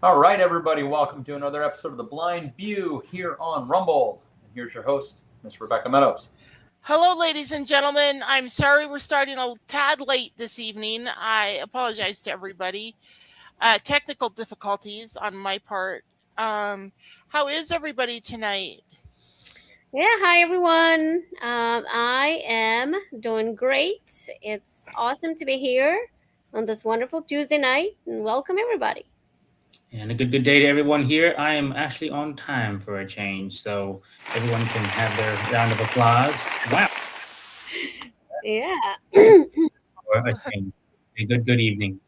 All right, everybody, welcome to another episode of The Blind View here on Rumble. And here's your host, Miss Rebecca Meadows. Hello, ladies and gentlemen. I'm sorry we're starting a tad late this evening. I apologize to everybody. Technical difficulties on my part. Um, how is everybody tonight? Yeah, hi everyone. I am doing great. It's awesome to be here on this wonderful Tuesday night, and welcome everybody. And a good day to everyone here. I am actually on time for a change, so everyone can have their round of applause. Wow, Yeah. for a change. A good evening.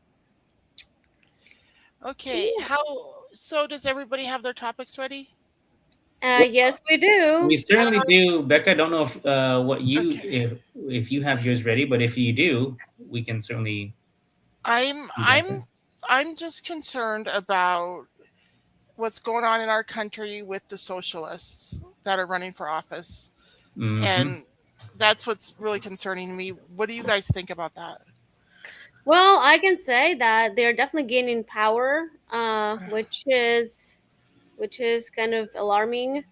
Okay, so does everybody have their topics ready? Well, Yes, we do. we certainly do, Becca. I don't know if what you Okay. if you have yours ready, but if you do, we can certainly I'm do I'm that. I'm just concerned about what's going on in our country with the socialists that are running for office. Mm-hmm. And that's what's really concerning me. What do you guys think about that? Well, I can say that they're definitely gaining power, which is kind of alarming.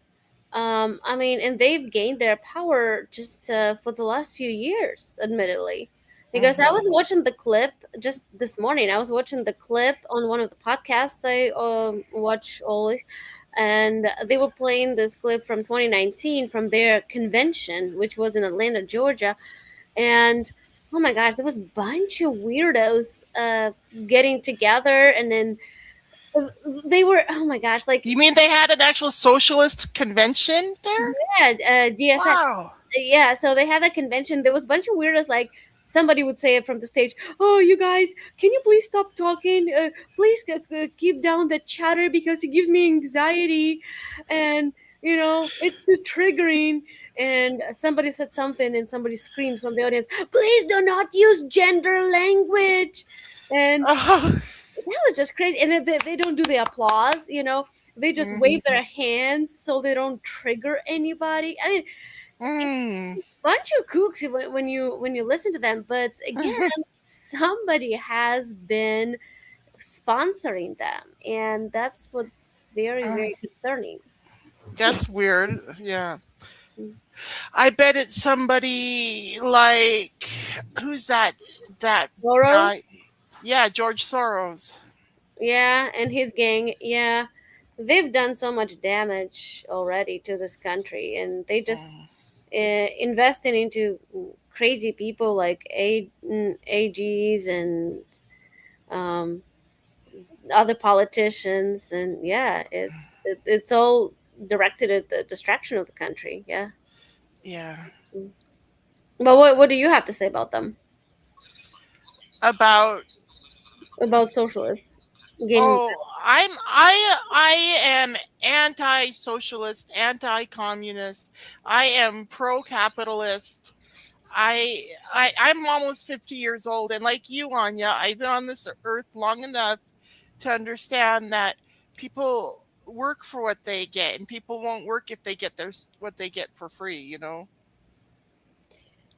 I mean, and they've gained their power just for the last few years, admittedly. Because I was Hmm. watching the clip just this morning. I was watching the clip on one of the podcasts I watch always, and they were playing this clip from 2019 from their convention, which was in Atlanta, Georgia. And oh my gosh, there was a bunch of weirdos getting together, and then they were, oh my gosh, like, You mean they had an actual socialist convention there? yeah, DSS. Wow. Yeah, so they had a convention. There was a bunch of weirdos, like somebody would say it from the stage. Oh, you guys, can you please stop talking? Please keep down the chatter because it gives me anxiety, and it's too triggering. And somebody said something, and somebody screams from the audience, "Please do not use gender language." And Oh. that was just crazy. And then they don't do the applause. They just wave Mhm. their hands so they don't trigger anybody. I mean, Mm. bunch of kooks when you listen to them, but again, somebody has been sponsoring them, and that's what's very, Uh, very concerning. that's weird. Yeah. I bet it's somebody like who's that Soros, guy? Yeah, George Soros. yeah, and his gang, yeah, they've done so much damage already to this country, and they just Mm. investing into crazy people like AGs and um, other politicians, and yeah, it's all directed at the distraction of the country. Yeah. Yeah. Mm. But what do you have to say about them, About about socialists gaining? oh, I am anti-socialist, anti-communist. I am pro-capitalist. I'm almost 50 years old, and like you, Anya, I've been on this earth long enough to understand that people work for what they get, and people won't work if they get what they get for free.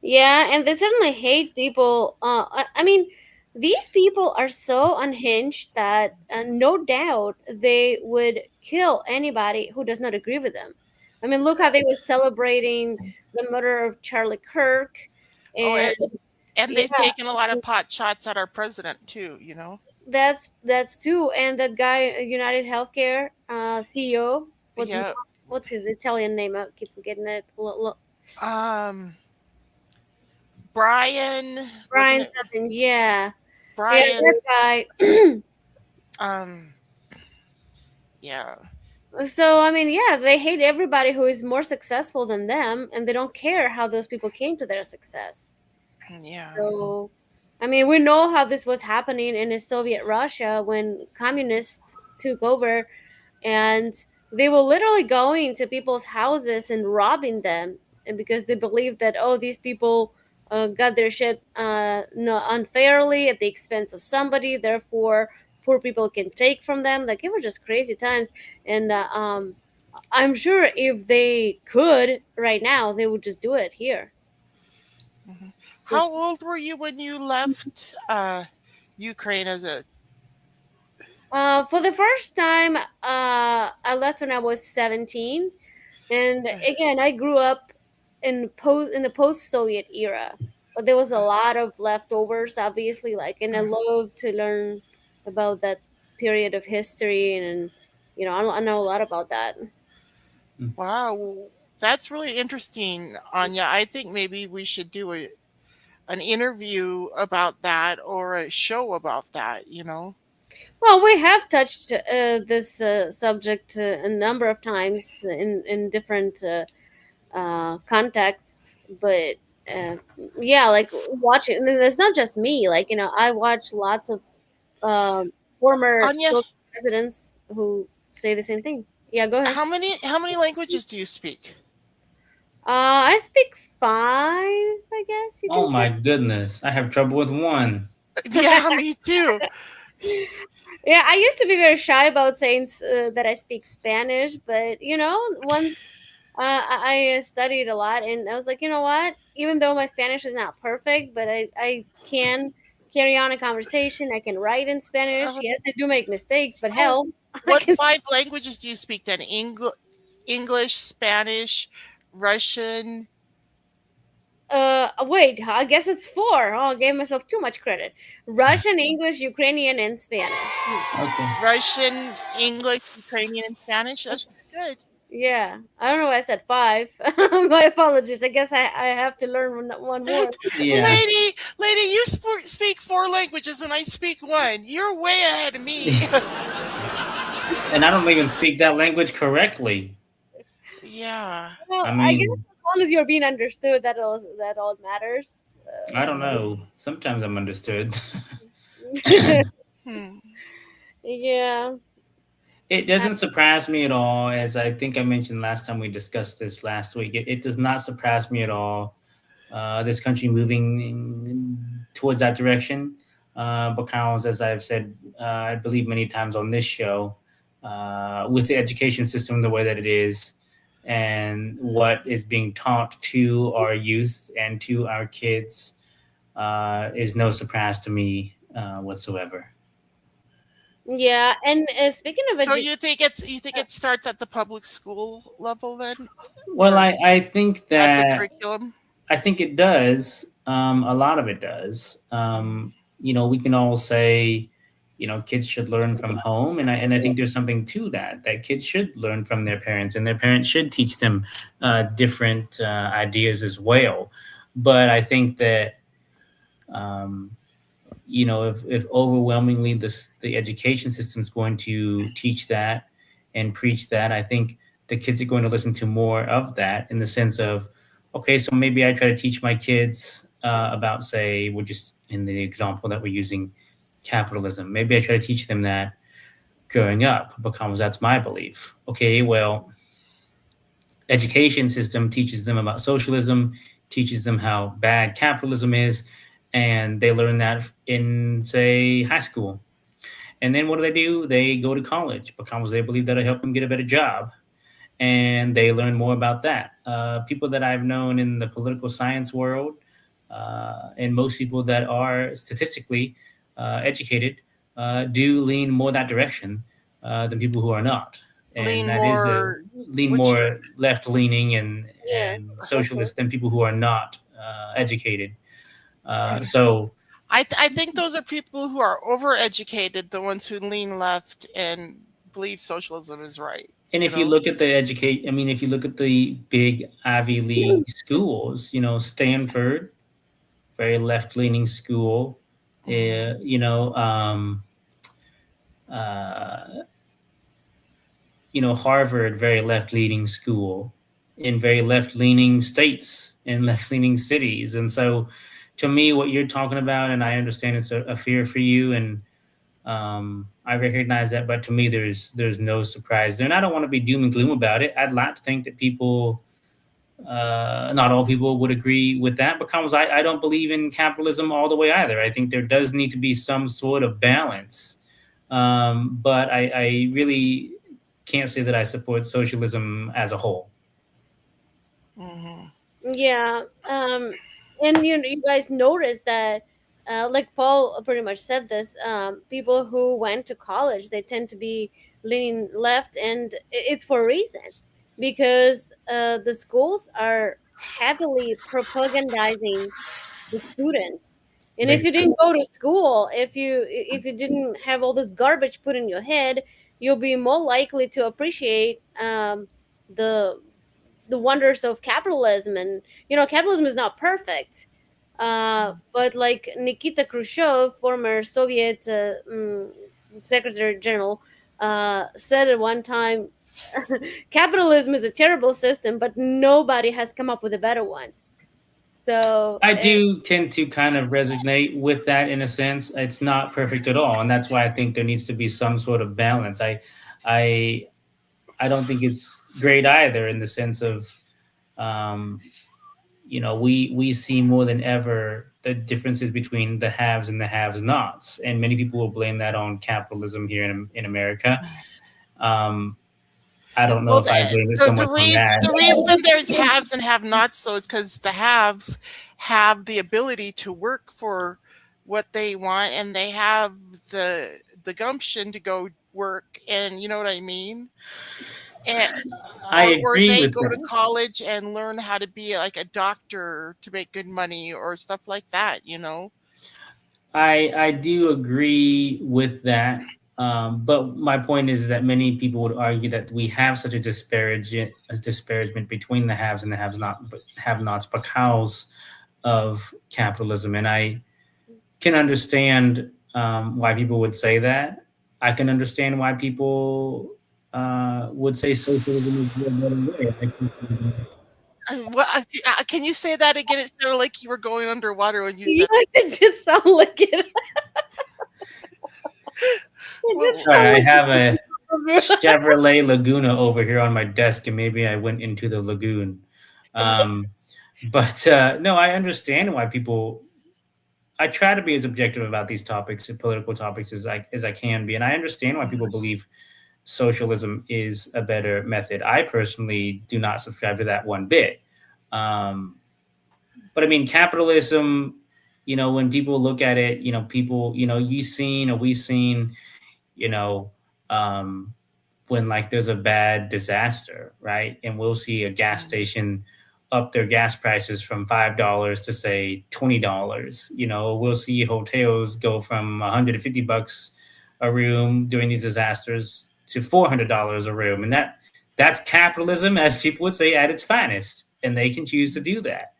Yeah, and they certainly hate people. I mean, these people are so unhinged that no doubt they would kill anybody who does not agree with them. I mean, look how they were celebrating the murder of Charlie Kirk, Oh, and and yeah, they've taken a lot of pot shots at our president too. that's too. And that guy, United Healthcare CEO, Yeah. what's his Italian name? I keep forgetting it. Um, Brian, wasn't Brian it something. Yeah, yeah, Brian? that guy. Um, yeah, So, I mean, yeah, they hate everybody who is more successful than them, and they don't care how those people came to their success. yeah. So, I mean, we know how this was happening in the Soviet Russia when communists took over, and they were literally going to people's houses and robbing them, and because they believed that, oh, these people got their shit no, unfairly at the expense of somebody, therefore poor people can take from them. Like, it was just crazy times. And I'm sure if they could right now, they would just do it here. Mhm. How old were you when you left Ukraine as a For the first time, I left when I was 17, and again, I grew up in the post-Soviet era, but there was a lot of leftovers, obviously. Like, and I love to learn about that period of history, and I know a lot about that. Wow, that's really interesting, Anya. I think maybe we should do an interview about that or a show about that, you know? Well, we have touched this subject a number of times in different contexts, but uh, yeah, like watching. And it's not just me. Like, I watch lots of former Anya, Soviet presidents who say the same thing. Yeah, go ahead. how many languages do you speak? I speak five, I guess you Oh can say. my goodness, I have trouble with one. Yeah, me too. Yeah, I used to be very shy about saying that I speak Spanish, but once I studied a lot, and I was like, you know what? Even though my Spanish is not perfect, but I can carry on a conversation. I can write in Spanish. Uh, Yes, I do make mistakes, but so, hell, I what can. five languages do you speak then? English, Spanish, Russian. Wait, I guess it's four. Oh, I gave myself too much credit. Russian, English, Ukrainian, and Spanish. Okay. Russian, English, Ukrainian, and Spanish. That's good. Yeah, I don't know why I said five. My apologies. I guess I have to learn one more. Yeah. Lady, you speak four languages and I speak one. You're way ahead of me. And I don't even speak that language correctly. Yeah. Well, I I guess mean, as long as you're being understood, that all matters. I don't know. Sometimes I'm understood. Hmm. Yeah. It doesn't surprise me at all, as I think I mentioned last time we discussed this last week. It does not surprise me at all. This country moving towards that direction, because, as I've said, I believe many times on this show, with the education system the way that it is, and what is being taught to our youth and to our kids, is no surprise to me whatsoever. Yeah, and speaking of So you think it starts at the public school level then? Well, Or I think at the that curriculum? I think it does. A lot of it does. We can all say, kids should learn from home, and I think there's something to that kids should learn from their parents, and their parents should teach them different ideas as well. But I think that if overwhelmingly the education system is going to teach that and preach that, I think the kids are going to listen to more of that, in the sense of, okay, so maybe I try to teach my kids about, say, we're just in the example that we're using, capitalism. Maybe I try to teach them that growing up, because that's my belief. Okay, well, education system teaches them about socialism, teaches them how bad capitalism is, and they learn that in, say, high school. And then what do? They go to college, because they believe that'll help them get a better job, and they learn more about that. People that I've known in the political science world, and most people that are statistically educated, do lean more that direction than people who are not. And Lean that more lean which more left leaning Yeah. and socialist than people who are not educated. Yeah. So I think those are people who are overeducated, the ones who lean left and believe socialism is right. And if you look at if you look at the big Ivy League schools, Stanford, very left-leaning school, uh, you know, um, uh, Harvard, very left-leaning school, in very left-leaning states and left-leaning cities. And so, to me, what you're talking about, and I understand it's a fear for you, and I recognize that, but to me, there's no surprise there. And I don't want to be doom and gloom about it. I'd like to think that people, not all people, would agree with that, because I don't believe in capitalism all the way either. I think there does need to be some sort of balance. But I really can't say that I support socialism as a whole. Mm-hmm. Yeah. And you guys notice that like Paul pretty much said this, people who went to college, they tend to be leaning left, and it's for a reason, because the schools are heavily propagandizing the students. And if Very you didn't go to school, if you didn't have all this garbage put in your head, you'll be more likely to appreciate the the wonders of capitalism. And capitalism is not perfect, but like Nikita Khrushchev, former Soviet Secretary General, said at one time, capitalism is a terrible system, but nobody has come up with a better one. So I do tend to kind of resonate with that in a sense. It's not perfect at all, and that's why I think there needs to be some sort of balance. I, I don't think it's great either in the sense of, um, we see more than ever the differences between the haves and the have-nots, and many people will blame that on capitalism here in America. Um, I don't know Well, if I blame it the, so the, much on reason, that. the reason there's haves and have-nots, though, is because the haves have the ability to work for what they want, and they have the gumption to go work, and you know what I mean? And, I or agree they with go to that. college and learn how to be like a doctor to make good money or stuff like that. I do agree with that. But my point is that many people would argue that we have such a disparagement between the haves and the have-nots because of capitalism, and I can understand why people would say that. I can understand why people would say socialism is the better way. Can you say that again? It sounded like you were going underwater when you yeah, said. it did sound like it. It did Well, sound Sorry, I like have a it. Chevrolet Laguna over here on my desk, and maybe I went into the lagoon. Um, but no, I understand why people. I try to be as objective about these topics, political topics, as I can be, and I understand why people believe socialism is a better method. I personally do not subscribe to that one bit. Um, but I mean, capitalism. When people look at it, people, you seen or we seen, you know, um, when like there's a bad disaster, right? And we'll see a gas station up their gas prices from $5 to say $20. We'll see hotels go from $150 a room during these disasters to $400 a room, and that's capitalism, as people would say, at its finest, and they can choose to do that.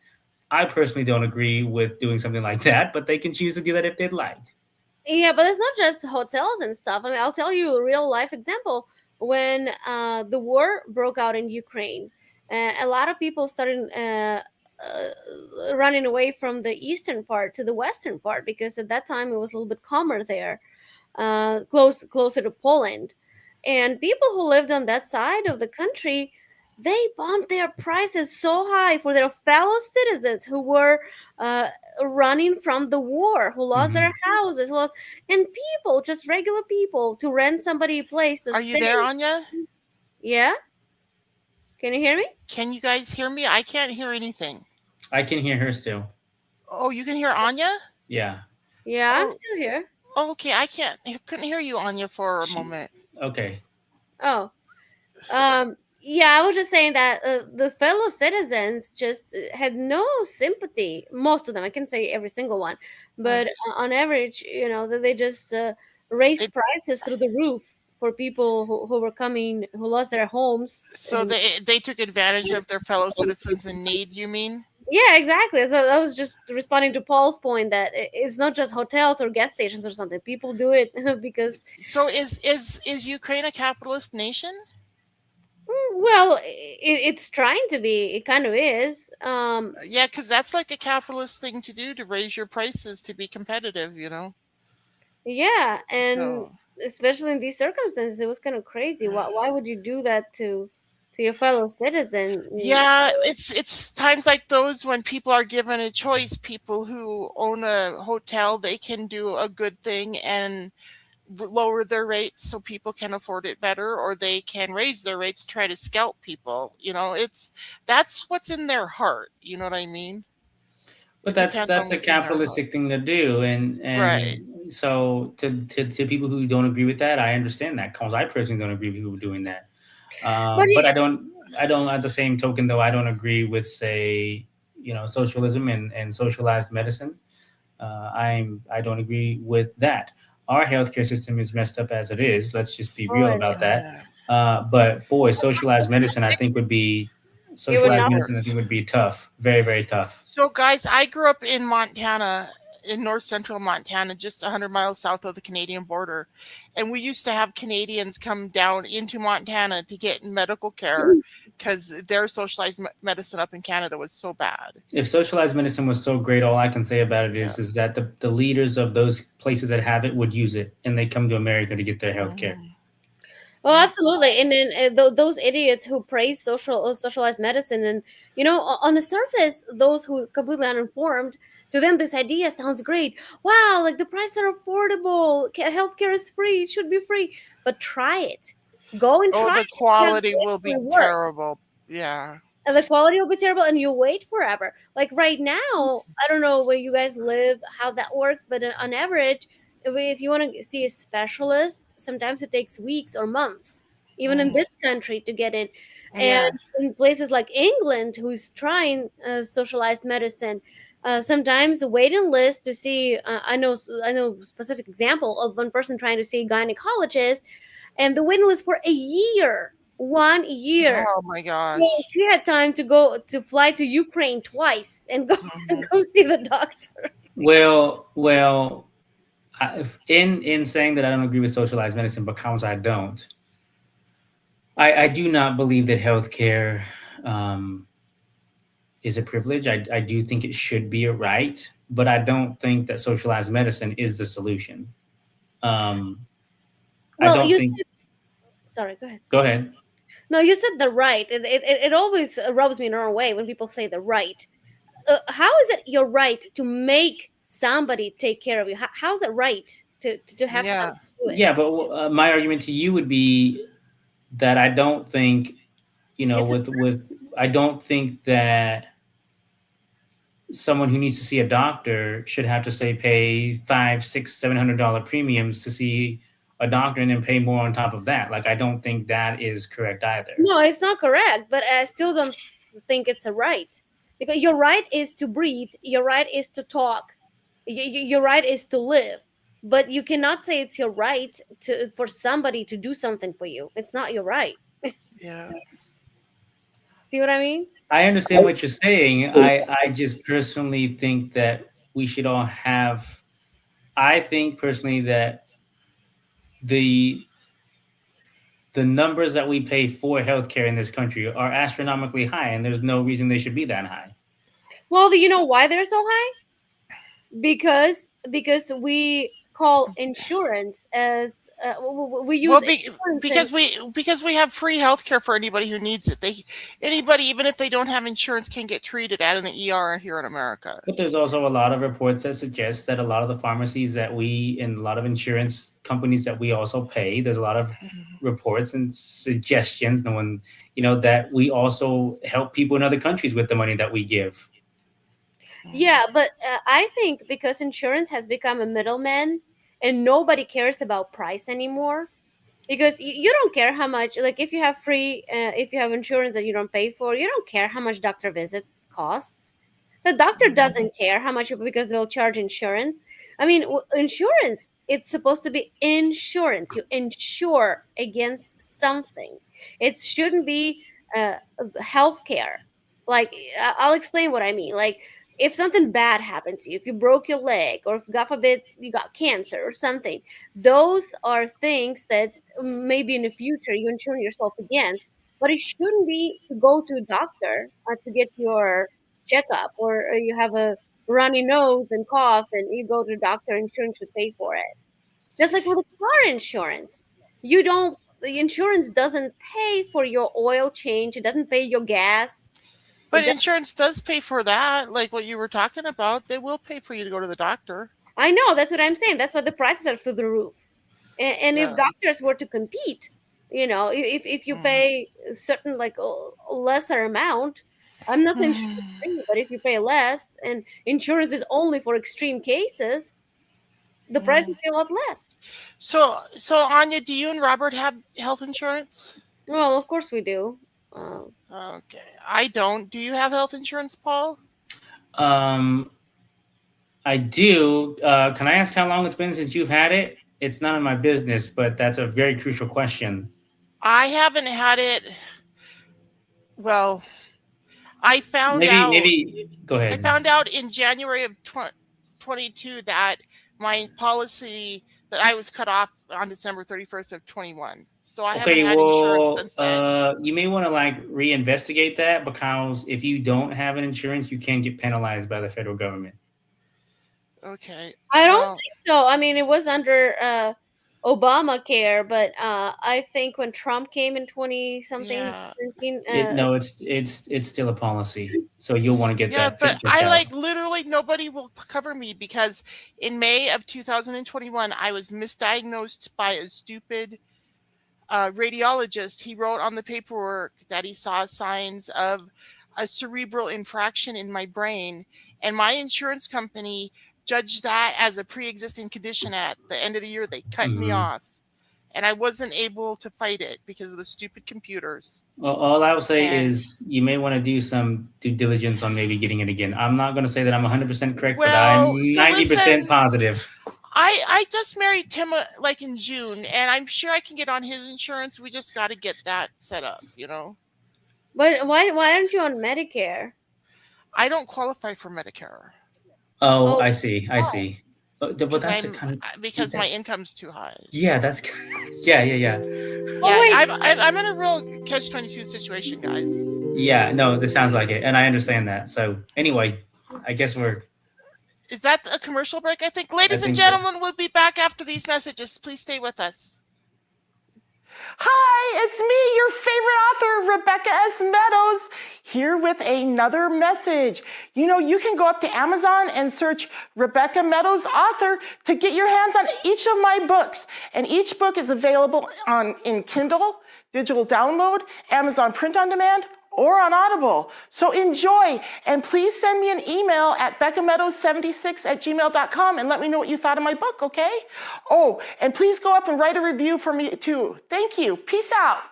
I personally don't agree with doing something like that, but they can choose to do that if they'd like. Yeah, but it's not just hotels and stuff. I mean, I'll tell you a real life example. When the war broke out in Ukraine, a lot of people started running away from the eastern part to the western part, because at that time it was a little bit calmer there, closer to Poland. And people who lived on that side of the country, they bumped their prices so high for their fellow citizens who were uh, running from the war, who lost their Mhm. houses, who lost, and people, just regular people, to rent somebody a place to are you there, stay. Anya? Yeah, can you hear me? Can you guys hear me? I can't hear anything. I can hear her still. Oh, you can hear Anya? Yeah. Yeah, I'm Oh, still here. okay. I couldn't hear you, Anya, for a moment. Okay. Oh, yeah, I was just saying that the fellow citizens just had no sympathy. Most of them, I can say every single one, but on average, they just raised It, prices through the roof for people who were coming, who lost their homes. so And they took advantage of their fellow citizens in need. You mean? yeah, exactly. So I was just responding to Paul's point that it's not just hotels or gas stations or something. People do it because, So is Ukraine a capitalist nation? well, it's trying to be. It kind of is. Yeah, because that's like a capitalist thing to do, to raise your prices to be competitive. Yeah, and So especially in these circumstances, it was kind of crazy. Why would you do that to your fellow citizen? yeah, it's times like those when people are given a choice. People who own a hotel, they can do a good thing and lower their rates so people can afford it better, or they can raise their rates, try to scalp people. That's what's in their heart. You know what I mean? But Depends on that's a what's in their capitalistic thing to do, and Right. so to people who don't agree with that, I understand that because I personally don't agree with people doing that. But But I don't at the same token though I don't agree with say socialism and socialized medicine. I don't agree with that. Our healthcare system is messed up as it is. Let's just be oh, real it about is. that. Yeah. But boy, socialized medicine I think would be It would socialized not medicine I Wonders. think would be tough, very very tough. So, guys, I grew up in Montana, in north central Montana, just 100 miles south of the Canadian border. And we used to have Canadians come down into Montana to get medical care because their socialized medicine up in Canada was so bad. If socialized medicine was so great, all I can say about it is that the leaders of those places that have it would use it, and they come to America to get their health care. Mhm. Oh, absolutely. And then those idiots who praise socialized medicine, and on the surface, those who completely uninformed, to them this idea sounds great. Wow, like the prices are affordable, healthcare is free, it should be free. But try it. Go and Oh, try the it. quality will It be works. terrible. Yeah. And the quality will be terrible, and you wait forever. Like right now, I don't know where you guys live, how that works, but on average, if you want to see a specialist, sometimes it takes weeks or months, even in Mhm. this country, to get in. Yeah. And in places like England, who's trying socialized medicine, sometimes the waiting list to see. I know specific example of one person trying to see a gynecologist, and the waiting list for a year. 1 year. Oh my Yeah, gosh. she had time to fly to Ukraine twice and go Mhm. go see the doctor. Well, in saying that I don't agree with socialized medicine because I don't, I do not believe that healthcare is a privilege. I do think it should be a right, but I don't think that socialized medicine is the solution. I Well, don't you think. said, sorry, go ahead. Go ahead. No, you said the right. It always rubs me in the wrong way when people say the right. How is it your right to make somebody take care of you? How's it right to have Yeah. somebody do it? Yeah, but my argument to you would be that I don't think, It's a I don't think that someone who needs to see a doctor should have to say pay $500, $600, $700 premiums to see a doctor and then pay more on top of that. Like I don't think that is correct either. No, it's not correct, but I still don't think it's a right. Because your right is to breathe, your right is to talk, your right is to live. But you cannot say it's your right for somebody to do something for you. It's not your right. Yeah. See what I mean? I understand what you're saying. I just personally think that we should all have. I think personally that the numbers that we pay for healthcare in this country are astronomically high, and there's no reason they should be that high. Well, do you know why they're so high? Because we call insurance as we use insurance because we have free healthcare for anybody who needs it. Anybody, even if they don't have insurance, can get treated at an ER here in America. But there's also a lot of reports that suggest that a lot of the pharmacies that we and a lot of insurance companies that we also pay, there's a lot of reports and suggestions, that we also help people in other countries with the money that we give. Yeah, but I think because insurance has become a middleman and nobody cares about price anymore, because you don't care how much, like if you have if you have insurance that you don't pay for, you don't care how much doctor visit costs. The doctor doesn't care how much, because they'll charge insurance. I mean, insurance, it's supposed to be insurance. You insure against something. It shouldn't be healthcare. Like, I'll explain what I mean. Like, if something bad happened to you, if you broke your leg, or if God forbid you got cancer or something, those are things that maybe in the future you insure yourself against. But it shouldn't be to go to a doctor to get your checkup, or you have a runny nose and cough and you go to the doctor, insurance should pay for it. Just like with the car insurance, the insurance doesn't pay for your oil change, it doesn't pay your gas. But insurance does pay for that, like what you were talking about. They will pay for you to go to the doctor. I know, that's what I'm saying. That's why the prices are through the roof. And Yeah. if doctors were to compete, if you pay a certain, like, lesser amount, I'm not saying should be free, but if you pay less and insurance is only for extreme cases, the price will be a lot less. So Anya, do you and Robert have health insurance? Well, of course we do. Okay, I don't. Do you have health insurance, Paul? I do. Can I ask how long it's been since you've had it? It's none of my business, but that's a very crucial question. I haven't had it. Well, I found Maybe, out. maybe. Go I ahead. found out in January of 22 that my policy that I was cut off on December 31st of 21. So I haven't Okay, had insurance well, since then. you may want to like reinvestigate that because if you don't have an insurance, you can get penalized by the federal government. Okay. I don't Well, think so. I mean, it was under Obamacare, but I think when Trump came in 20 something, Yeah. 17, No, it's still a policy, so you'll want to get yeah, that but checked I out. like literally nobody will cover me because in May of 2021, I was misdiagnosed by a stupid radiologist. He wrote on the paperwork that he saw signs of a cerebral infraction in my brain, and my insurance company judged that as a pre-existing condition. At the end of the year, they cut me Mhm. off, and I wasn't able to fight it because of the stupid computers. Well, all I will say And- is you may want to do some due diligence on maybe getting it again. I'm not going to say that I'm 100% correct, Well, but I'm so 90% listen. positive. I just married Tim like in June, and I'm sure I can get on his insurance. We just got to get that set up, you know. but why aren't you on Medicare? I don't qualify for Medicare Oh, Oh, I see. I see. But that's a kind of because my that's- income's too high. yeah. That's yeah. Yeah, wait. I'm in a real catch-22 situation, guys. Yeah. No, this sounds like it, and I understand that. So anyway, I guess we're. Is that a commercial break? I think, ladies and think so. gentlemen, we'll be back after these messages. Please stay with us. Hi, it's me, your favorite author, Rebecca S. Meadows, here with another message. You know, you can go up to Amazon and search Rebecca Meadows author to get your hands on each of my books. And each book is available in Kindle, digital download, Amazon print on demand, or on Audible. So enjoy, and please send me an email at beccameadows76@gmail.com and let me know what you thought of my book, okay? Oh, and please go up and write a review for me too. Thank you. Peace out.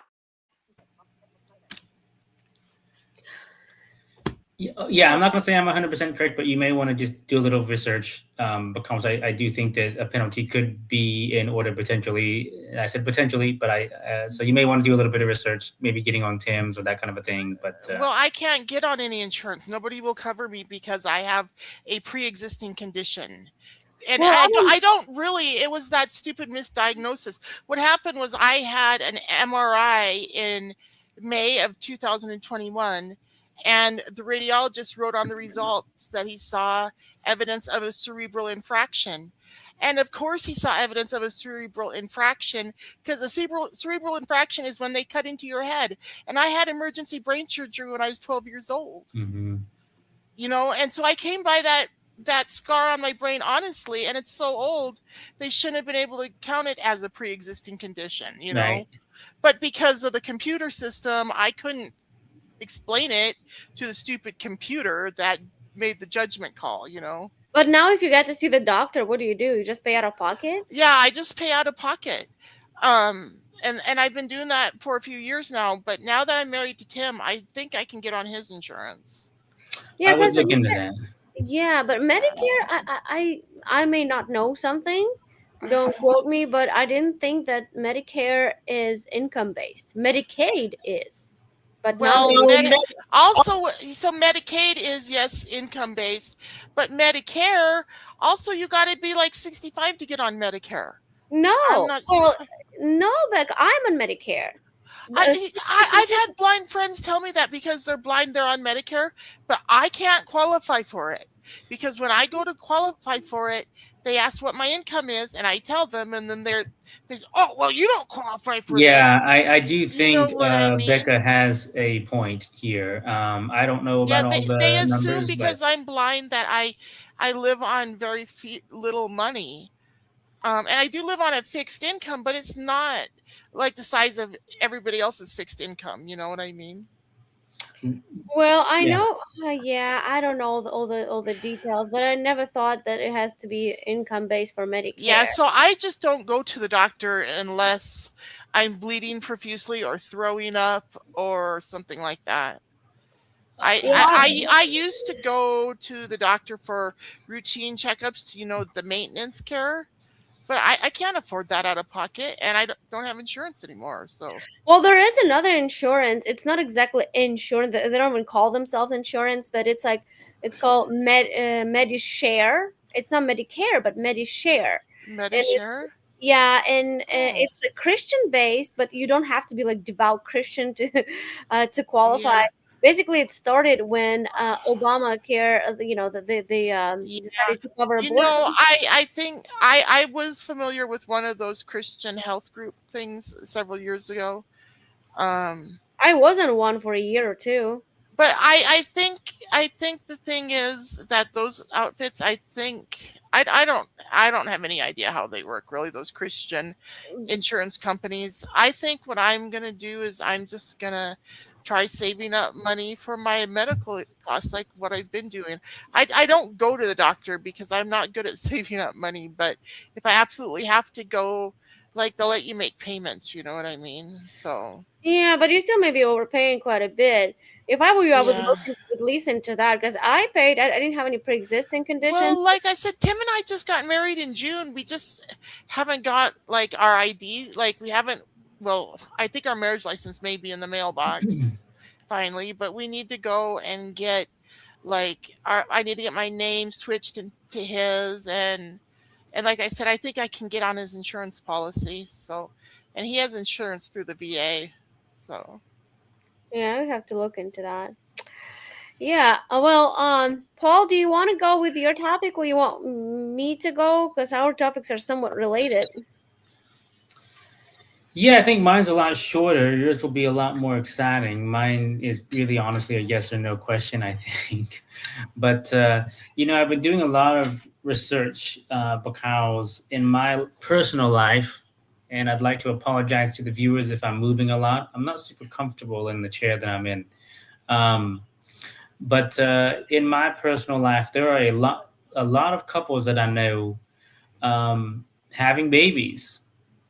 Yeah, I'm not going to say I'm 100% correct, but you may want to just do a little research because I do think that a penalty could be in order potentially. I said potentially, but so you may want to do a little bit of research, maybe getting on Tim's or that kind of a thing. But Well, I can't get on any insurance. Nobody will cover me because I have a pre-existing condition. And Well, I don't really, it was that stupid misdiagnosis. What happened was I had an MRI in May of 2021, and the radiologist wrote on the results that he saw evidence of a cerebral infraction. And of course, he saw evidence of a cerebral infraction because a cerebral infraction is when they cut into your head. And I had emergency brain surgery when I was 12 years old. mhm. You know, and so I came by that scar on my brain honestly, and it's so old they shouldn't have been able to count it as a pre-existing condition, you know. Right. But because of the computer system, I couldn't explain it to the stupid computer that made the judgment call, you know. but now if you get to see the doctor, what do? You just pay out of pocket? Yeah, I just pay out of pocket. And I've been doing that for a few years now, but now that I'm married to Tim, I think I can get on his insurance. Yeah, I would 'cause look you into said- that. Yeah, but Medicare, I may not know something. Don't quote me, but I didn't think that Medicare is income based. Medicaid is, but Well, not also, so Medicaid is, yes, income based, but Medicare, also, you got to be like 65 to get on Medicare. no. I'm not Well, 65. no, Beck, I'm on Medicare. I've had blind friends tell me that because they're blind, they're on Medicare, but I can't qualify for it because when I go to qualify for it, they ask what my income is, and I tell them, and then there's, oh, well, you don't qualify for Yeah, this. I do think what I mean? Becca has a point here. I don't know Yeah, about all the they assume numbers, because I'm blind that I live on very little money. And I do live on a fixed income, but it's not like the size of everybody else's fixed income. You know what I mean? Well, I Yeah. know, yeah, I don't know all the details, but I never thought that it has to be income based for Yeah, Medicare. so I just don't go to the doctor unless I'm bleeding profusely or throwing up or something like that. I Well, I I, I used to go to the doctor for routine checkups, the maintenance care, but I can't afford that out of pocket, and I don't have insurance anymore. So there is another insurance. It's not exactly insurance. They don't even call themselves insurance, but it's called Medishare. It's not Medicare, but Medishare. And Medishare. yeah, and Oh, it's a Christian based, but you don't have to be like devout Christian to qualify. yeah, Basically, it started when Obamacare, yeah. decided to cover abortion. I think I was familiar with one of those Christian health group things several years ago. Um, I wasn't one for a year or two. but I think the thing is that those outfits, I don't have any idea how they work really, those Christian insurance companies. I think what I'm gonna do is I'm just gonna try saving up money for my medical costs, like what I've been doing. I don't go to the doctor because I'm not good at saving up money, but if I absolutely have to go, like they'll let you make payments, you know what I mean? So Yeah, but you still may be overpaying quite a bit. If I were you, I would yeah. look at least into that because I paid. I didn't have any pre-existing conditions. Well, like I said, Tim and I just got married in June. We just haven't got like our ID. Like we haven't. Well, I think our marriage license may be in the mailbox finally, but we need to go and get like our. I need to get my name switched into his, and like I said, I think I can get on his insurance policy. So, and he has insurance through the VA. So Yeah, I have to look into that. Yeah. Well, Paul, do you want to go with your topic, or you want me to go? Because our topics are somewhat related. Yeah, I think mine's a lot shorter. Yours will be a lot more exciting. Mine is really honestly a yes or no question, I think. But, I've been doing a lot of research because in my personal life, and I'd like to apologize to the viewers if I'm moving a lot, I'm not super comfortable in the chair that I'm in. Um, but in my personal life, there are a lot of couples that I know having babies.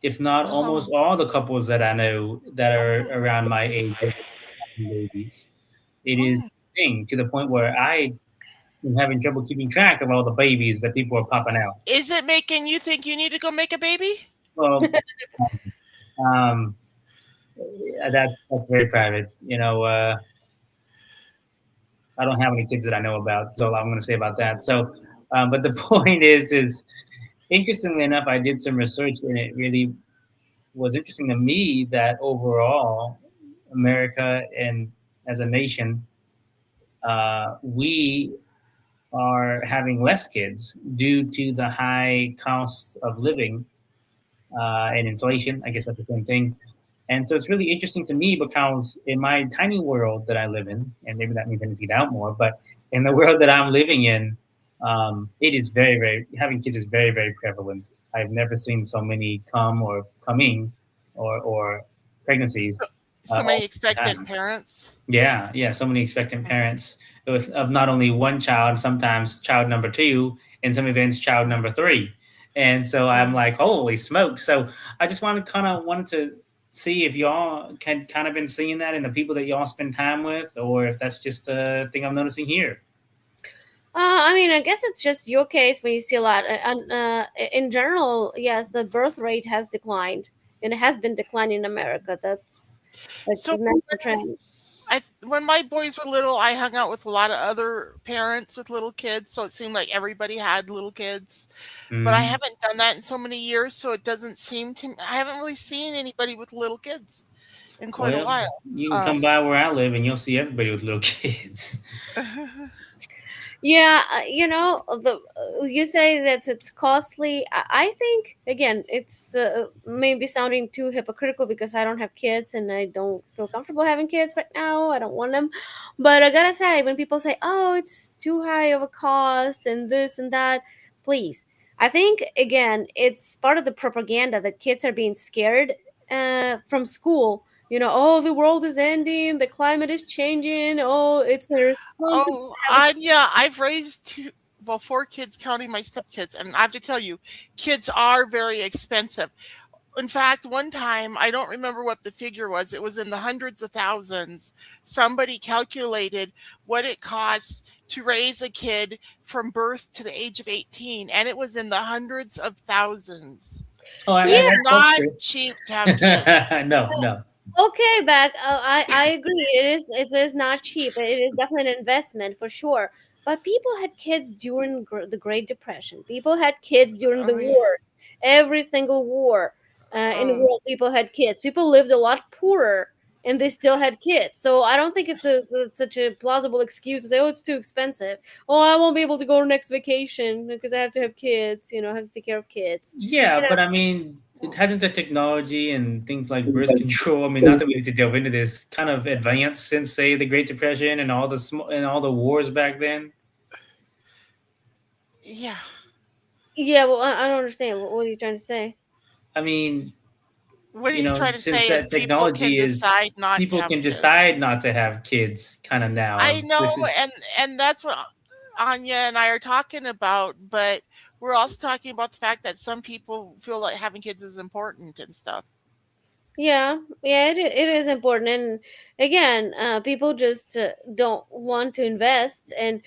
If not oh, almost all the couples that I know that are oh, around my age are having babies. It is oh. a thing to the point where I am having trouble keeping track of all the babies that people are popping out. Is it making you think you need to go make a baby? Well, um, that's very private. I don't have any kids that I know about, so I'm going to say about that. So, but the point is interestingly enough, I did some research, and it really was interesting to me that overall, America and as a nation, we are having less kids due to the high costs of living and inflation. I guess that's the same thing. And so it's really interesting to me because in my tiny world that I live in, and maybe that means I need to get out more, but in the world that I'm living in, it is very, very, having kids is very, very prevalent. I've never seen so many come or coming or pregnancies. So, so All many the expectant time. parents. Yeah, yeah, so many expectant parents of not only one child, sometimes child number two, in some events, child number three. And so I'm Mm. like, holy smokes. So I just wanted to see if y'all can kind of been seeing that in the people that y'all spend time with, or if that's just a thing I'm noticing here. I mean, I guess it's just your case when you see a lot. In general, yes, the birth rate has declined, and it has been declining in America. That's So the national trend. when my boys were little, I hung out with a lot of other parents with little kids, so it seemed like everybody had little kids. But I Mhm. haven't done that in so many years, so it doesn't seem to. I haven't really seen anybody with little kids in quite a Well, while. you can come Um, by where I live and you'll see everybody with little kids. Yeah, you say that it's costly. I think again, it's maybe sounding too hypocritical because I don't have kids and I don't feel comfortable having kids right now. I don't want them, but I gotta say, when people say, "Oh, it's too high of a cost," and this and that, please, I think again, it's part of the propaganda that kids are being scared from school Oh, the world is ending, the climate is changing. Oh, it's a responsibility. Oh, yeah, I've raised 4 kids, counting my stepkids, and I have to tell you, kids are very expensive. In fact, one time, I don't remember what the figure was. It was in the hundreds of thousands. Somebody calculated what it costs to raise a kid from birth to the age of 18, and it was in the hundreds of thousands. Oh, It's that's not true. cheap to have kids. No. Okay, Beck, I agree. It is not cheap. It is definitely an investment for sure. But people had kids during the Great Depression. People had kids during the Oh, yeah. war. Every single war in the Oh. world, people had kids. People lived a lot poorer, and they still had kids. So I don't think it's such a plausible excuse to say, "Oh, it's too expensive. Oh, I won't be able to go next vacation because I have to have kids. I have to take care of kids." Yeah, but I mean, it hasn't the technology and things like birth control. I mean, not that we need to delve into this, kind of advanced since, say, the Great Depression and all the wars back then. Yeah. Yeah, well, I don't understand. What are you trying to say? I mean, What he's trying to since say that is people can technology is, decide not to people have can kids. decide not to have kids, kind of now. I know, This is- and that's what Anya and I are talking about, but we're also talking about the fact that some people feel like having kids is important and stuff. Yeah, it is important, and again, people just don't want to invest. And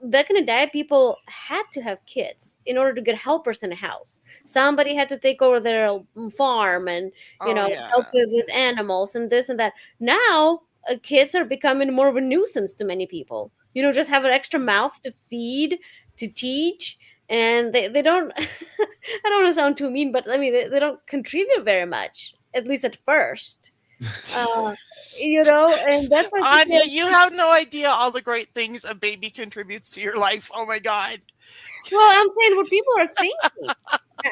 back in the day, people had to have kids in order to get helpers in the house. Somebody had to take over their farm and Oh, yeah. help with animals and this and that. Now, kids are becoming more of a nuisance to many people. Just have an extra mouth to feed, to teach, and they don't. I don't want to sound too mean, but I mean they don't contribute very much, at least at first. And that's why Anya, you have no idea all the great things a baby contributes to your life. Oh my God. well, I'm saying what people are thinking.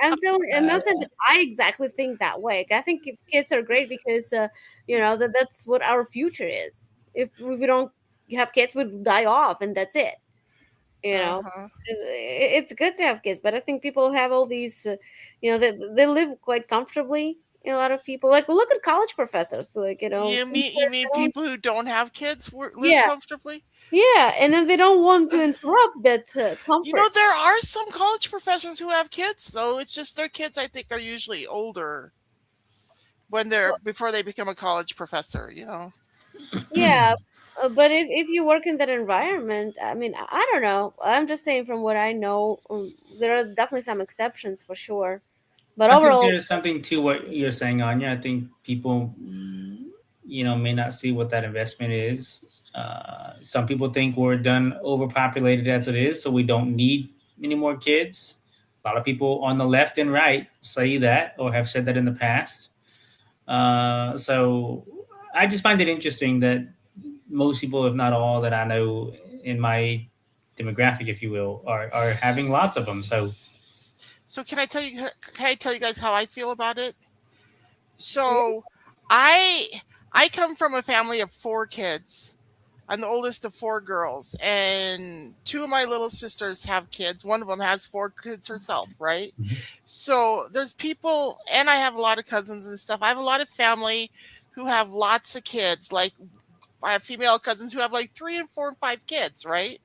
I'm not saying that I exactly think that way. I think if kids are great because that's what our future is. If we don't have kids, we'll die off, and that's it. Uh-huh. It's good to have kids, but I think people have all these, they live quite comfortably. A lot of people, like, look at college professors, like, You mean people who don't have kids live Yeah. comfortably? Yeah, and then they don't want to interrupt that comfort. There are some college professors who have kids, though. It's just their kids, I think, are usually older before they become a college professor. Yeah, but if you work in that environment, I mean, I don't know. I'm just saying from what I know, there are definitely some exceptions for sure. But I think overall, there's something to what you're saying, Anya. I think people, may not see what that investment is. Some people think we're done overpopulated as it is, so we don't need any more kids. A lot of people on the left and right say that or have said that in the past. So I just find it interesting that most people, if not all, that I know in my demographic, if you will, are having lots of them. So can I tell you guys how I feel about it? So I come from a family of 4 kids. I'm the oldest of 4 girls, and 2 of my little sisters have kids. One of them has 4 kids herself, right? Mhm. So there's people, and I have a lot of cousins and stuff. I have a lot of family who have lots of kids. Like, I have female cousins who have like 3 and 4 and 5 kids, right?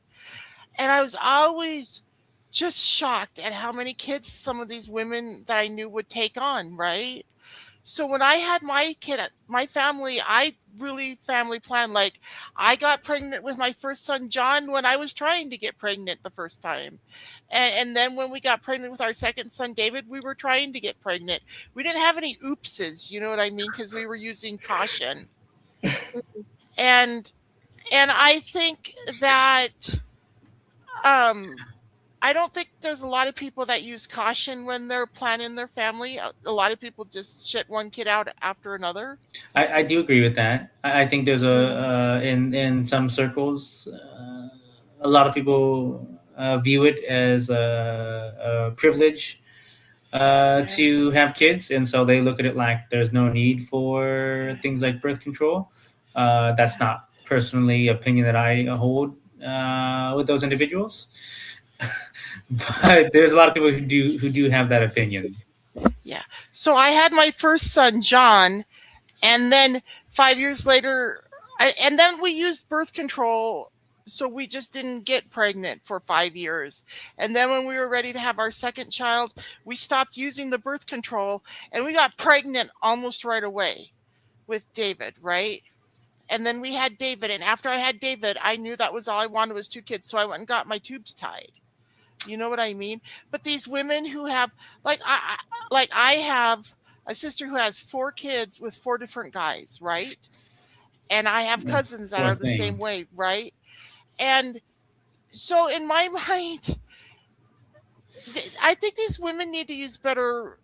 And I was always just shocked at how many kids some of these women that I knew would take on, right? So when I had my kid, my family, I really family planned. Like, I got pregnant with my first son, John, when I was trying to get pregnant the first time. And then when we got pregnant with our second son, David, we were trying to get pregnant. We didn't have any oopses, you know what I mean? Because we were using caution. And I think that I don't think there's a lot of people that use caution when they're planning their family. A lot of people just shit one kid out after another. I do agree with that. I think there's in some circles, a lot of people view it as a privilege to have kids, and so they look at it like there's no need for things like birth control. That's not personally opinion that I hold with those individuals. But there's a lot of people who do have that opinion. Yeah. So I had my first son, John, And then 5 years later, and then we used birth control. So we just didn't get pregnant for 5 years. And then when we were ready to have our second child, we stopped using the birth control and we got pregnant almost right away with David, right? And then we had David. And after I had David, I knew that was all I wanted was 2 kids. So I went and got my tubes tied. You know what I mean? But these women who have, like I have a sister who has 4 kids with 4 different guys, right? And I have cousins that are the same way, right? And so in my mind, I think these women need to use better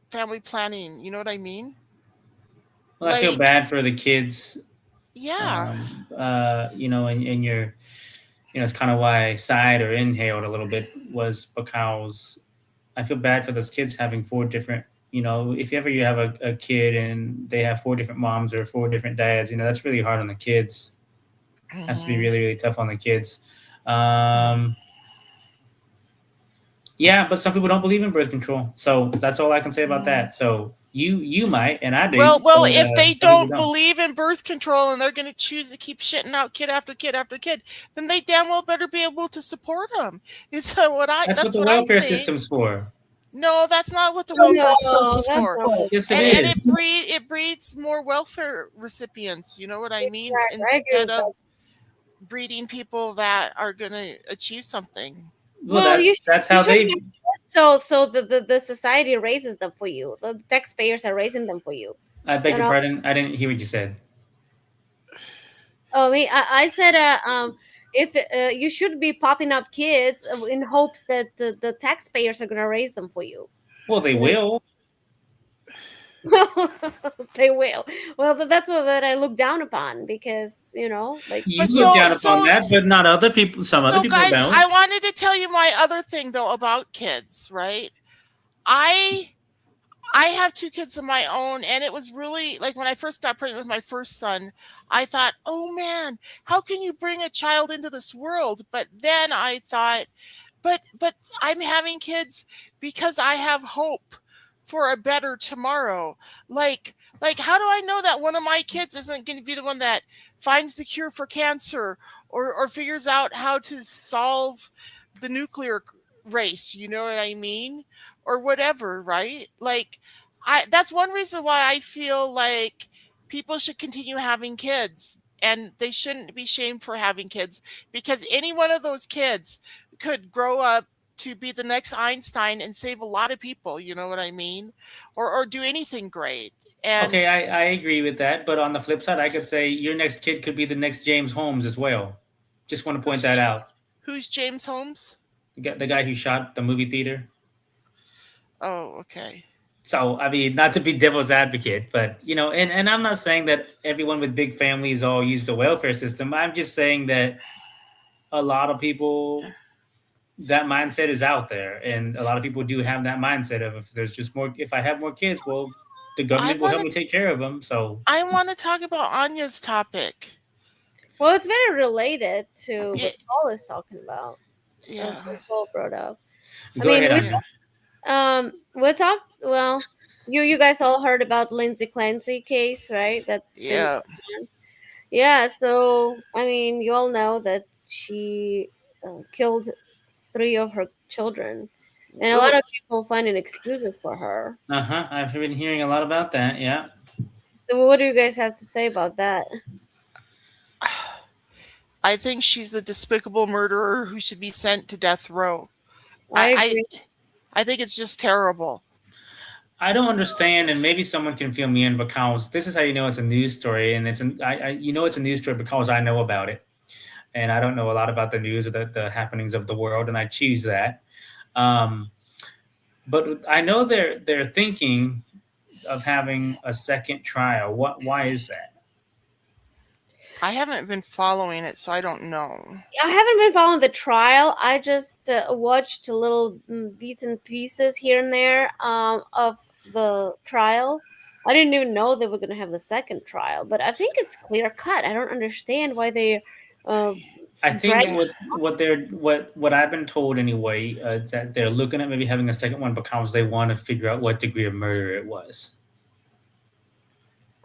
family planning. You know what I mean? Well, I feel bad for the kids. Yeah. You know, and you're, you know, it's kind of why I sighed or inhaled a little bit, was because I feel bad for those kids having 4 different, you know, if ever you have a kid and they have 4 different moms or 4 different dads, you know, that's really hard on the kids. Has to be really, really tough on the kids. Yeah, but some people don't believe in birth control. So that's all I can say about that. So you might, and I do. Well, if they don't believe in birth control and they're going to choose to keep shitting out kid after kid after kid, then they damn well better be able to support them. That's what the welfare system's for. No, that's not what the welfare system's for. Yes, and it breeds more welfare recipients. You know what I mean? Instead of breeding people that are going to achieve something. Well, that's how they. So the society raises them for you. The taxpayers are raising them for you. I beg your pardon. I didn't hear what you said. Oh, I said if you should be popping up kids in hopes that the taxpayers are going to raise them for you. Well, they will. They will. Well, that's what I look down upon, because, you know, like, you look down upon that, but not other people. Other people guys, don't. I wanted to tell you my other thing though about kids, right? I have 2 kids of my own, and it was really like when I first got pregnant with my first son, I thought, oh man, how can you bring a child into this world? But then I thought, but I'm having kids because I have hope for a better tomorrow. Like how do I know that one of my kids isn't going to be the one that finds the cure for cancer or figures out how to solve the nuclear race? You know what I mean? Or whatever, right? Like, that's one reason why I feel like people should continue having kids, and they shouldn't be shamed for having kids, because any one of those kids could grow up to be the next Einstein and save a lot of people. You know what I mean? Or do anything great. And okay, I agree with that. But on the flip side, I could say your next kid could be the next James Holmes as well. Just want to point that out. Who's James Holmes? The guy who shot the movie theater. Oh, okay. So, I mean, not to be devil's advocate, but, you know, and I'm not saying that everyone with big families all use the welfare system. I'm just saying that a lot of people, that mindset is out there. And a lot of people do have that mindset of, if I have more kids, well, the government will help me take care of them. So I want to talk about Anya's topic. Well, it's very related to what Paul is talking about. Yeah. Paul brought up. Go ahead, Anya. We'll talk. Well, you guys all heard about Lindsay Clancy case, right? Yeah. So I mean, you all know that she killed 3 of her children, and a lot of people finding excuses for her. I've been hearing a lot about that. Yeah. So what do you guys have to say about that? I think she's a despicable murderer who should be sent to death row. I agree. I think it's just terrible. I don't understand, and maybe someone can fill me in, because this is how you know it's a news story, and it's a news story because I know about it, and I don't know a lot about the news or the happenings of the world, and I choose that. But I know they're thinking of having a second trial. Why is that? I haven't been following it, so I don't know. I haven't been following the trial. I just watched little bits and pieces here and there of the trial. I didn't even know they were going to have the second trial, but I think it's clear cut. I don't understand why they. I think what I've been told anyway is that they're looking at maybe having a second one because they want to figure out what degree of murder it was.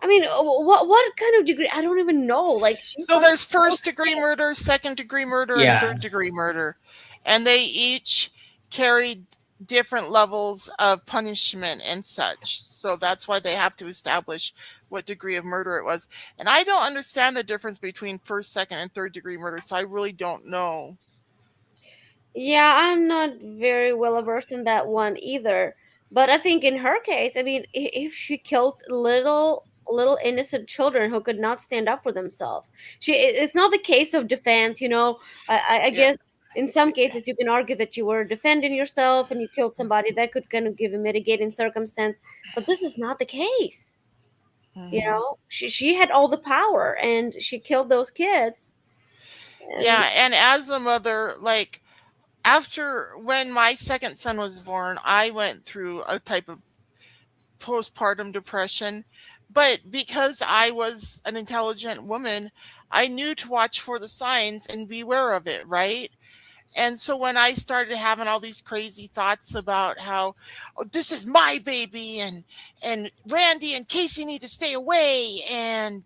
I mean, what kind of degree? I don't even know. Like, So there's first degree murder, second degree murder, Yeah. and third degree murder. And they each carry different levels of punishment and such. So that's why they have to establish what degree of murder it was. And I don't understand the difference between first, second, and third degree murder. So I really don't know. Yeah, I'm not very well versed in that one either. But I think in her case, I mean, if she killed little innocent children who could not stand up for themselves, it's not the case of defense, you know. I Yeah. guess in some cases you can argue that you were defending yourself and you killed somebody, that could kind of give a mitigating circumstance. But this is not the case. You Mhm. know, she had all the power and she killed those kids. And Yeah, and as a mother, like after when my second son was born, I went through a type of postpartum depression. But because I was an intelligent woman, I knew to watch for the signs and beware of it, right? And so when I started having all these crazy thoughts about how, oh, this is my baby, and Randy and Casey need to stay away, and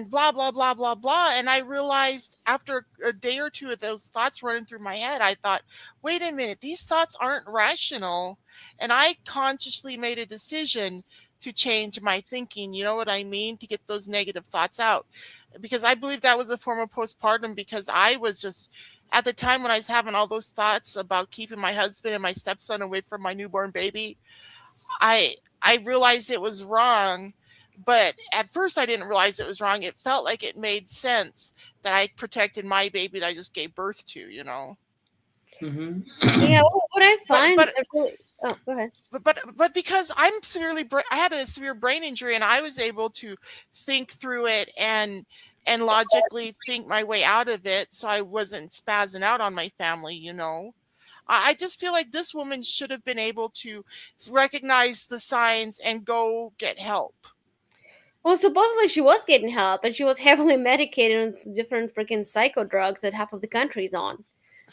blah blah blah blah blah, and I realized after a day or two of those thoughts running through my head, I thought, wait a minute, these thoughts aren't rational, and I consciously made a decision to change my thinking. You know what I mean? To get those negative thoughts out, because I believe that was a form of postpartum, because I was just at the time when I was having all those thoughts about keeping my husband and my stepson away from my newborn baby, I realized it was wrong. But at first I didn't realize it was wrong. It felt like it made sense that I protected my baby that I just gave birth to, you know. Hmm. yeah, what I find but- that really, oh, go ahead. But because I had a severe brain injury, and I was able to think through it and logically think my way out of it, so I wasn't spazzing out on my family, you know. I just feel like this woman should have been able to recognize the signs and go get help. Well, supposedly she was getting help, and she was heavily medicated with different freaking psycho drugs that half of the country's on.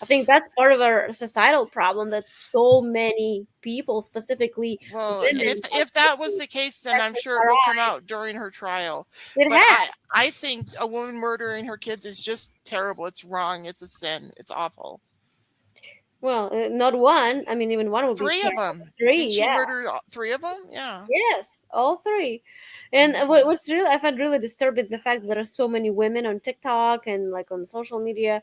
I think that's part of our societal problem that so many people, specifically Well, women, if that was the case, then I'm sure it will come out during her trial. it But has. I think a woman murdering her kids is just terrible. It's wrong. It's a sin. It's awful. Well, not one. I mean, even one would be Three of terrible. them. Three, Did she yeah. murder three of them? Yeah. Yes, all three. And what's really, I find really disturbing, the fact that there are so many women on TikTok and like on social media.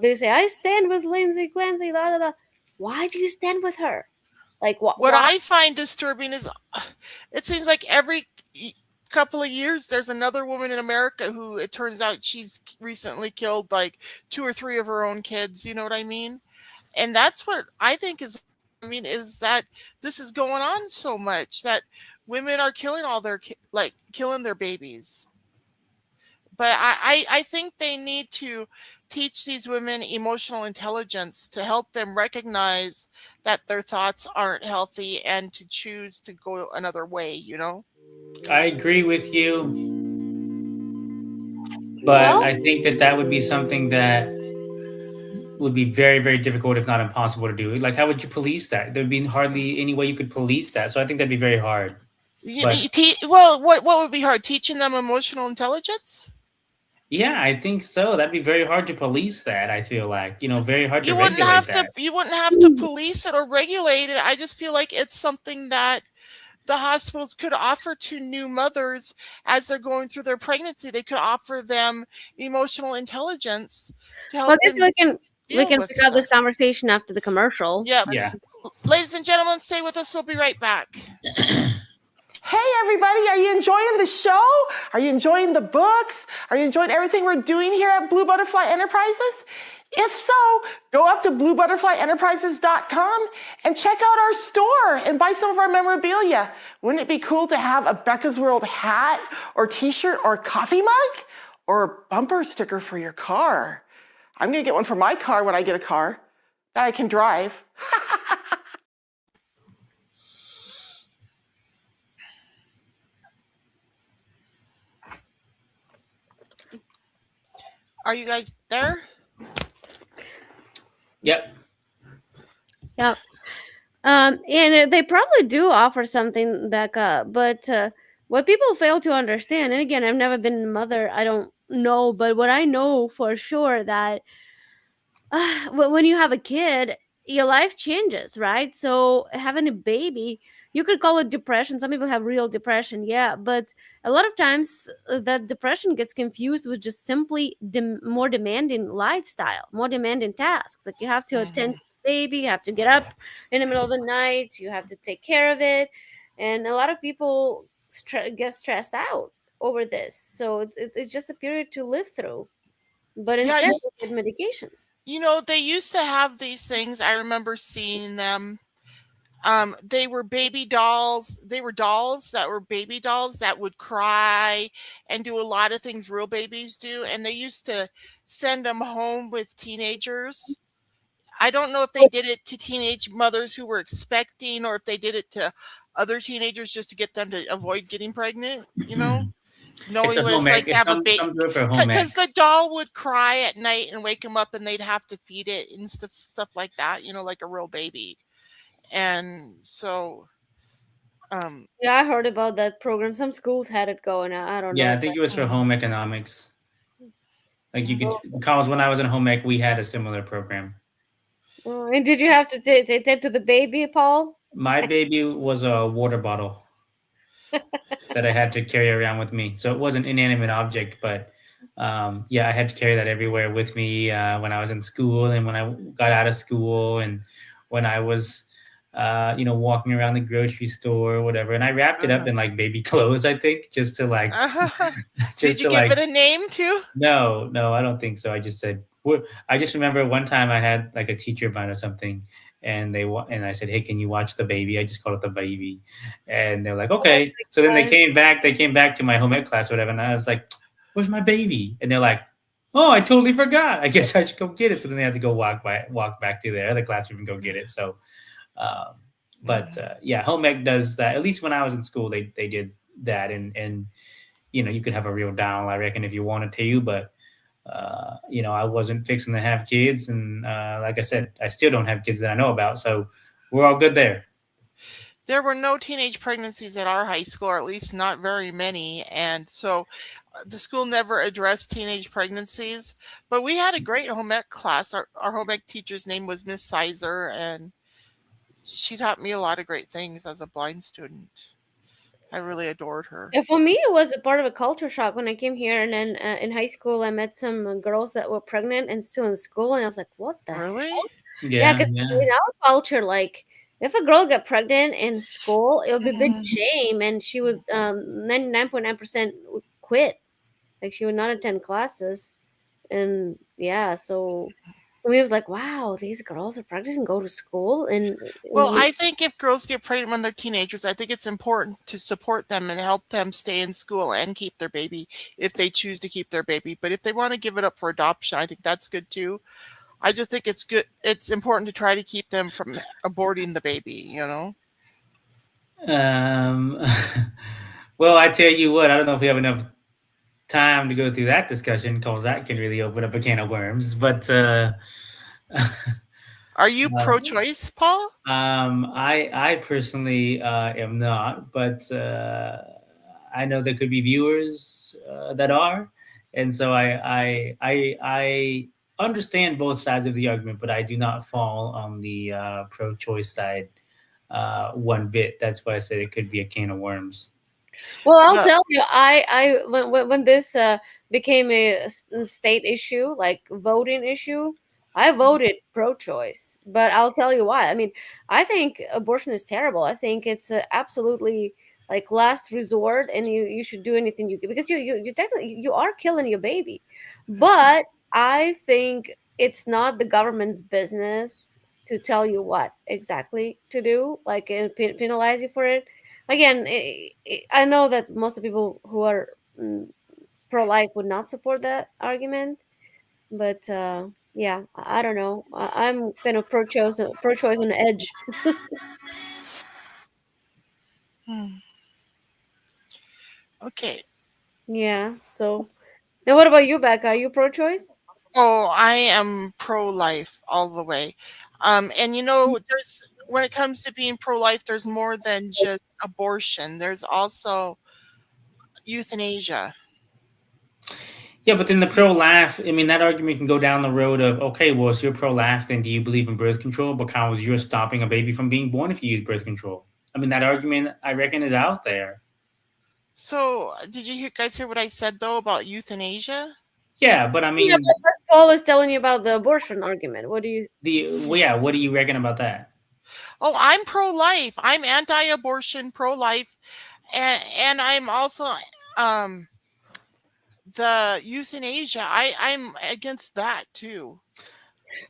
They say, "I stand with Lindsay Clancy." La, la, la. Why do you stand with her? Like what? What I find disturbing is it seems like every couple of years there's another woman in America who it turns out she's recently killed like 2 or 3 of her own kids, you know what I mean? And that's what I think is is that this is going on so much that women are killing all their killing their babies. But I think they need to teach these women emotional intelligence to help them recognize that their thoughts aren't healthy and to choose to go another way, you know? I agree with you, but Well- I think that would be something that would be very, very difficult, if not impossible to do. Like, how would you police that? There'd be hardly any way you could police that. So I think that'd be very hard. Well, what would be hard? Teaching them emotional intelligence? Yeah, I think so. That'd be very hard to police that. I feel like, very hard to You wouldn't regulate have that. to. You wouldn't have to police it or regulate it. I just feel like it's something that the hospitals could offer to new mothers as they're going through their pregnancy. They could offer them emotional intelligence to help Well, I guess them. we can with pick up this stuff. conversation after the commercial. Yeah. Yeah. Ladies and gentlemen, stay with us. We'll be right back. Hey everybody, are you enjoying the show? Are you enjoying the books? Are you enjoying everything we're doing here at Blue Butterfly Enterprises? If so, go up to bluebutterflyenterprises.com and check out our store and buy some of our memorabilia. Wouldn't it be cool to have a Becca's World hat or t-shirt or coffee mug or bumper sticker for your car? I'm gonna get one for my car when I get a car that I can drive. Are you guys there? Yep. Yep. And they probably do offer something, Becca, but what people fail to understand, and again, I've never been a mother, I don't know, but what I know for sure that when you have a kid, your life changes, right? So having a baby, you could call it depression. Some people have real depression, yeah, but a lot of times that depression gets confused with just simply more demanding lifestyle, more demanding tasks. Like you have to attend to the baby, you have to get up in the middle of the night, you have to take care of it, and a lot of people get stressed out over this. So it's just a period to live through, but Yeah, instead they get medications. they used to have these things. I remember seeing them. They were baby dolls. They were dolls that were baby dolls that would cry and do a lot of things real babies do. And they used to send them home with teenagers. I don't know if they did it to teenage mothers who were expecting or if they did it to other teenagers just to get them to avoid getting pregnant, It's knowing a what it's home ec. like to have a Some baby. do it for home ec. Because the doll would cry at night and wake them up and they'd have to feed it and stuff like that, like a real baby. And so, Yeah, I heard about that program. Some schools had it going. I don't know Yeah, I if think it was for home economics. Like you could, because when I was in home ec, we had a similar program. Oh, and did you have to take that to the baby, Paul? My baby was a water bottle that I had to carry around with me. So it was an inanimate object, but yeah, I had to carry that everywhere with me when I was in school and when I got out of school and when I was, walking around the grocery store or whatever. And I wrapped it up in like baby clothes, I think, just to like, did you give it a name too? No, I don't think so. I just said, I just remember one time I had like a teacher of mine or something, and and I said, "Hey, can you watch the baby?" I just called it the baby, and they're like, "Okay." So then they came back to my home ec class or whatever, and I was like, "Where's my baby?" And they're like, "Oh, I totally forgot. I guess I should go get it." So then they had to go walk back to their other classroom and go get it. So, yeah, home ec does that. At least when I was in school, they did that, and you could have a real doll, I reckon, if you wanted to, but I wasn't fixing to have kids, and like I said, I still don't have kids that I know about, so we're all good there. There were no teenage pregnancies at our high school, or at least not very many, and so the school never addressed teenage pregnancies. But we had a great home ec class. Our home ec teacher's name was Miss Sizer, and she taught me a lot of great things as a blind student. I really adored her. Yeah, for me, it was a part of a culture shock when I came here, and then in high school, I met some girls that were pregnant and still in school, and I was like, "What the Really? hell?" Yeah, because in our culture, like if a girl got pregnant in school, it would be a big shame, and she would 99.9% would quit. Like she would not attend classes, and yeah, so we was like, "Wow, these girls are pregnant and go to school." And Well, I think if girls get pregnant when they're teenagers, I think it's important to support them and help them stay in school and keep their baby if they choose to keep their baby. But if they want to give it up for adoption, I think that's good too. I just think it's good. It's important to try to keep them from aborting the baby, Well, I tell you what, I don't know if we have enough time to go through that discussion because that can really open up a can of worms. But Are you pro-choice, Paul? I personally am not, but I know there could be viewers that are, and so I understand both sides of the argument, but I do not fall on the pro-choice side one bit. That's why I said it could be a can of worms. Well, I'll tell you, when this became a state issue, like voting issue, I voted pro-choice. But I'll tell you why. I mean, I think abortion is terrible. I think it's absolutely like last resort, and you should do anything you can, because you technically you are killing your baby. But I think it's not the government's business to tell you what exactly to do, like and penalize you for it. Again, I know that most of the people who are pro-life would not support that argument, but yeah, I don't know. I'm kind of pro-choice on the edge. Okay. Yeah. So, now what about you, Becca? Are you pro-choice? Oh, I am pro-life all the way. And when it comes to being pro-life, there's more than just abortion. There's also euthanasia. Yeah, but then the pro-life, I mean, that argument can go down the road of, okay, well, if you're pro-life, then do you believe in birth control because you're stopping a baby from being born if you use birth control? I mean, that argument, I reckon, is out there. So, did you guys hear what I said though about euthanasia? Yeah, but I mean, Yeah, but Paul is telling you about the abortion argument. What do you? what do you reckon about that? Oh, I'm pro-life. I'm anti-abortion, pro-life, and I'm also the euthanasia. I'm against that too.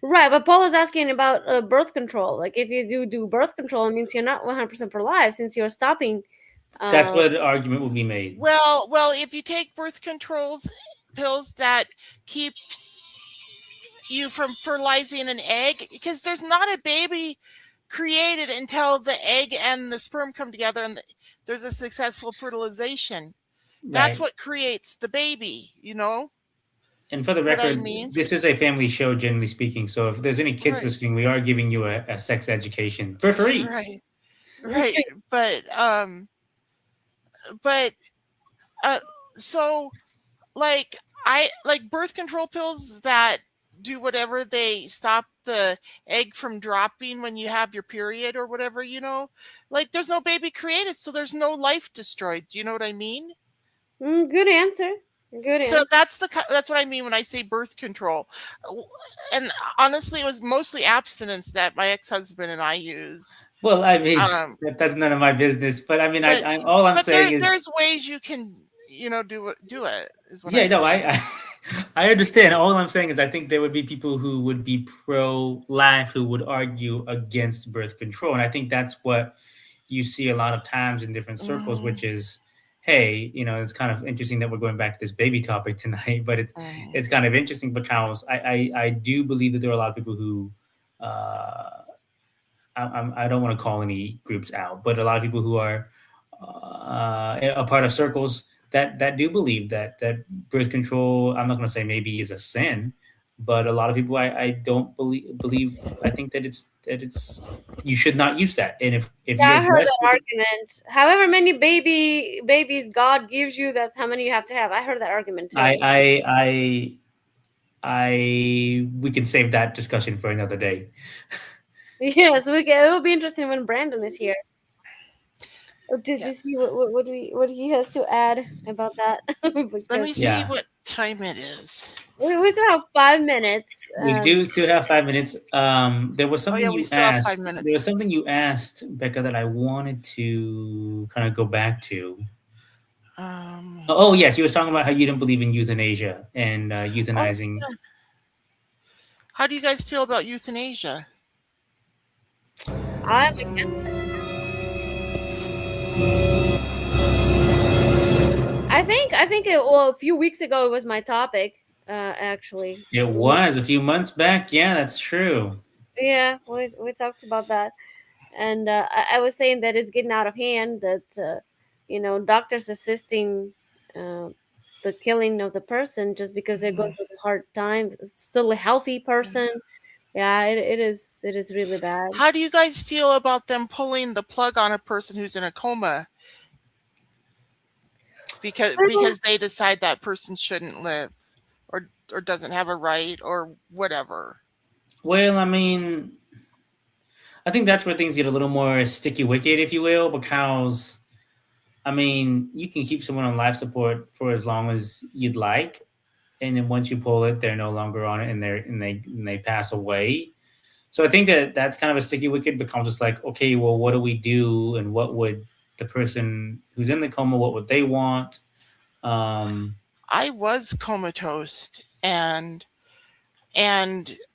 Right, but Paul is asking about birth control. Like, if you do birth control, it means you're not 100% pro-life since you're stopping. That's what the argument will be made. Well, if you take birth controls pills that keeps you from fertilizing an egg, because there's not a baby created until the egg and the sperm come together and there's a successful fertilization. That's Right. what creates the baby, you know? And for the What I record, mean. this is a family show, generally speaking. So if there's any kids Right. listening, we are giving you a sex education for free. Right. Right. So like I like birth control pills that do whatever, they stop the egg from dropping when you have your period or whatever, you know? Like there's no baby created, so there's no life destroyed. Do you know what I mean? Good answer. Good So answer. that's what I mean when I say birth control. And honestly, it was mostly abstinence that my ex-husband and I used. Well, I mean, that's none of my business. But I mean, all I'm saying is there's ways you can, you know, do it. Is what yeah, I'm no, saying. I understand. All I'm saying is I think there would be people who would be pro-life who would argue against birth control, and I think that's what you see a lot of times in different circles, which is, hey, you know, it's kind of interesting that we're going back to this baby topic tonight, but it's kind of interesting because I do believe that there are a lot of people who I don't want to call any groups out, but a lot of people who are a part of circles that do believe that birth control, I'm not going to say maybe is a sin, but a lot of people I don't believe. I think that it's you should not use that. And if I you're heard blessed that argument. However many babies God gives you, that's how many you have to have. I heard that argument too. we can save that discussion for another day. Yes, it will be interesting when Brandon is here. Did you see what he has to add about that? Let me see Yeah. what time it is. We still have 5 minutes. We do still have 5 minutes. There was something we you still have asked. 5 minutes. There was something you asked, Becca, that I wanted to kind of go back to. Oh yes, you were talking about how you didn't believe in euthanasia and euthanizing. Oh, yeah. How do you guys feel about euthanasia? I'm against it. I think a few weeks ago it was my topic. Actually, It was a few months back. Yeah, that's true. yeah, we talked about that, and I was saying that it's getting out of hand. That doctors assisting the killing of the person just because they're going through a hard time. It's still a healthy person. Yeah, it is really bad. How do you guys feel about them pulling the plug on a person who's in a coma because they decide that person shouldn't live or doesn't have a right or whatever? Well, I mean, I think that's where things get a little more sticky wicket, if you will, because I mean, you can keep someone on life support for as long as you'd like, and then once you pull it, they're no longer on it, and they pass away. So I think that that's kind of a sticky wicket, because it's like, okay, well, what do we do, and what would the person who's in the coma, what would they want? I was comatose, and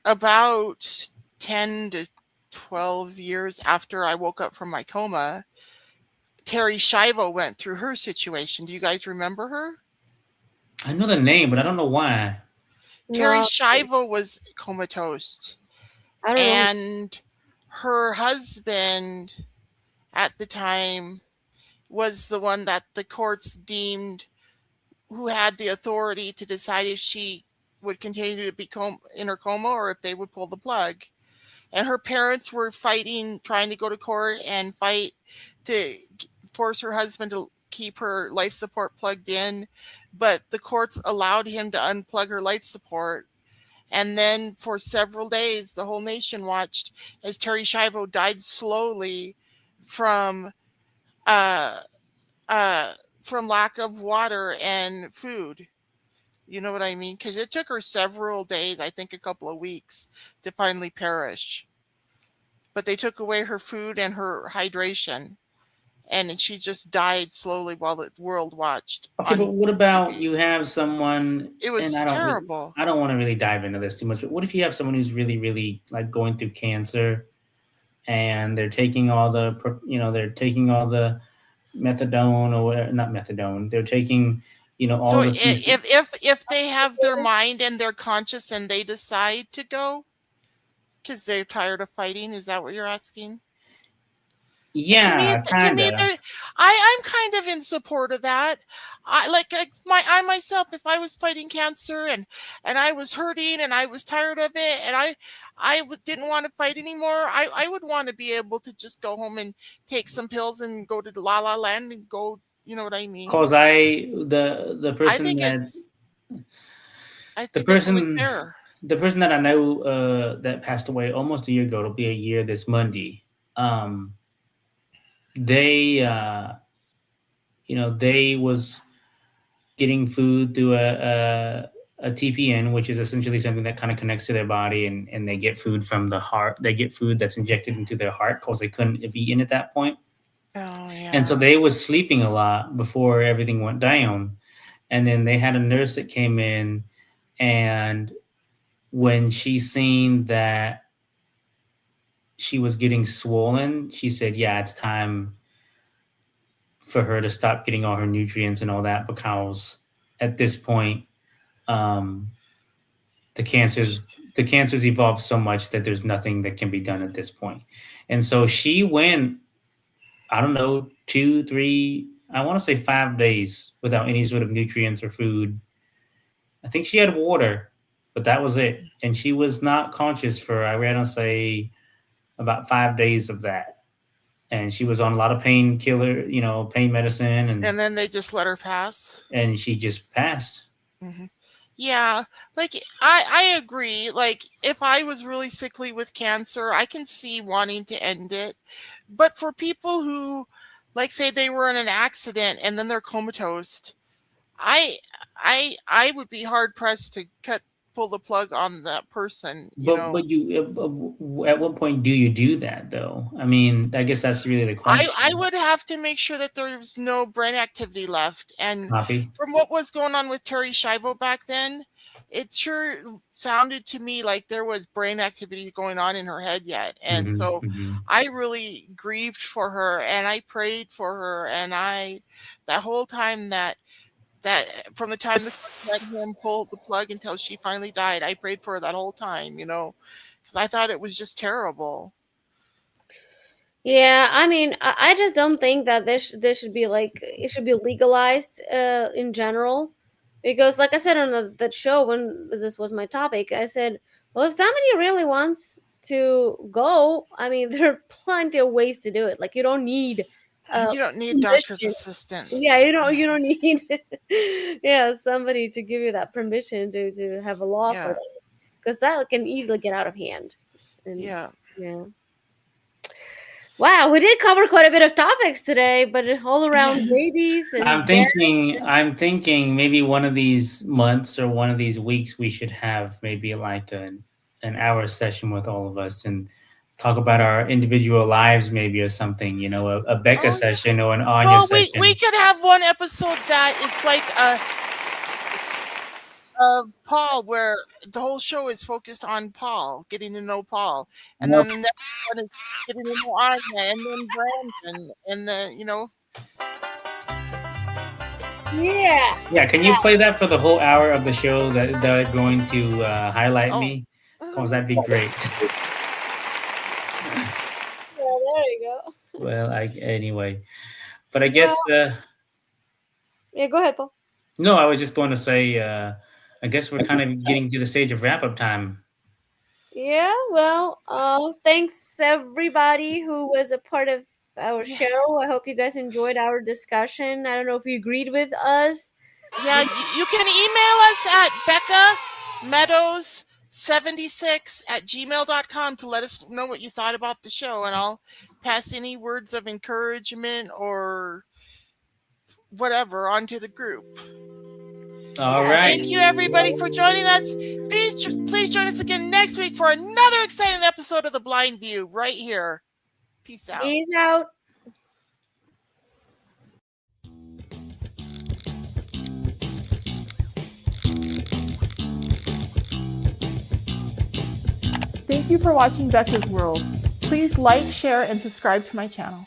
about 10 to 12 years after I woke up from my coma, Terry Schiavo went through her situation. Do you guys remember her? I know the name, but I don't know why. Terry No, Schiavo was comatose, I don't know. and her husband at the time was the one that the courts deemed who had the authority to decide if she would continue to be in her coma or if they would pull the plug. And her parents were fighting, trying to go to court and fight to force her husband keep her life support plugged in, but the courts allowed him to unplug her life support. And then for several days, the whole nation watched as Terri Schiavo died slowly from lack of water and food. You know what I mean? Because it took her several days, I think a couple of weeks, to finally perish. But they took away her food and her hydration, and she just died slowly while the world watched. Okay, but what about you have someone? It was and terrible. I don't want to really dive into this too much, but what if you have someone who's really, really like going through cancer, and they're taking all the, they're taking all the methadone or whatever, not methadone. They're taking, all So the things. if they have their mind and they're conscious and they decide to go because they're tired of fighting, is that what you're asking? Yeah, to me, I'm kind of in support of that. I myself, if I was fighting cancer and I was hurting and I was tired of it and I didn't want to fight anymore, I would want to be able to just go home and take some pills and go to the La La Land and go. You know what I mean? Because the person I think the person it's really fair. The person that I know that passed away almost a year ago, it'll be a year this Monday. They they was getting food through a TPN, which is essentially something that kind of connects to their body, and they get food from the heart. They get food that's injected into their heart because they couldn't have eaten at that point. Oh, yeah. And so they was sleeping a lot before everything went down. And then they had a nurse that came in, and when she seen that she was getting swollen, she said, yeah, it's time for her to stop getting all her nutrients and all that, because at this point, the cancers evolved so much that there's nothing that can be done at this point. And so she went, I don't know, 2, 3, I want to say 5 days without any sort of nutrients or food. I think she had water, but that was it. And she was not conscious for, I read on say, about 5 days of that. And she was on a lot of painkiller, pain medicine. And then they just let her pass. And she just passed. Mm-hmm. Yeah, like I agree. Like if I was really sickly with cancer, I can see wanting to end it. But for people who, like, say they were in an accident and then they're comatose, I would be hard pressed to pull the plug on that person. But you, at what point do you do that though? I mean, I guess that's really the question. I would have to make sure that there's no brain activity left. And from what was going on with Terri Schiavo back then, it sure sounded to me like there was brain activity going on in her head yet. And I really grieved for her and I prayed for her. And that whole time that from the time the let him pull the plug until she finally died, I prayed for her that whole time, because I thought it was just terrible. Yeah, I mean, I just don't think that this should be it should be legalized in general, because like I said on that show when this was my topic, I said, well, if somebody really wants to go, I mean, there are plenty of ways to do it. Like you don't need doctor's assistance. Yeah, you don't need somebody to give you that permission to have a law for that, because that can easily get out of hand. And, yeah. Wow, we did cover quite a bit of topics today, but all around babies. And I'm thinking maybe one of these months or one of these weeks we should have maybe like an hour session with all of us and talk about our individual lives, maybe, or something, a Becca session or an Anya session. We could have one episode that it's like of Paul, where the whole show is focused on Paul, getting to know Paul, and then the next one is getting to know Anya, and then Brandon, and then Yeah. Can you play that for the whole hour of the show that they're going to highlight me? Because that'd be great. There you go. Well, anyway, but I guess. Yeah, go ahead, Paul. No, I was just going to say. I guess we're kind of getting to the stage of wrap up time. Yeah. Well, thanks everybody who was a part of our Yeah. show. I hope you guys enjoyed our discussion. I don't know if you agreed with us. Yeah, you can email us at BeccaMeadows76@gmail.com to let us know what you thought about the show, and I'll pass any words of encouragement or whatever onto the group. All right. Thank you, everybody, for joining us. Please join us again next week for another exciting episode of The Blind View right here. Peace out. Peace out. Thank you for watching Becca's World. Please like, share, and subscribe to my channel.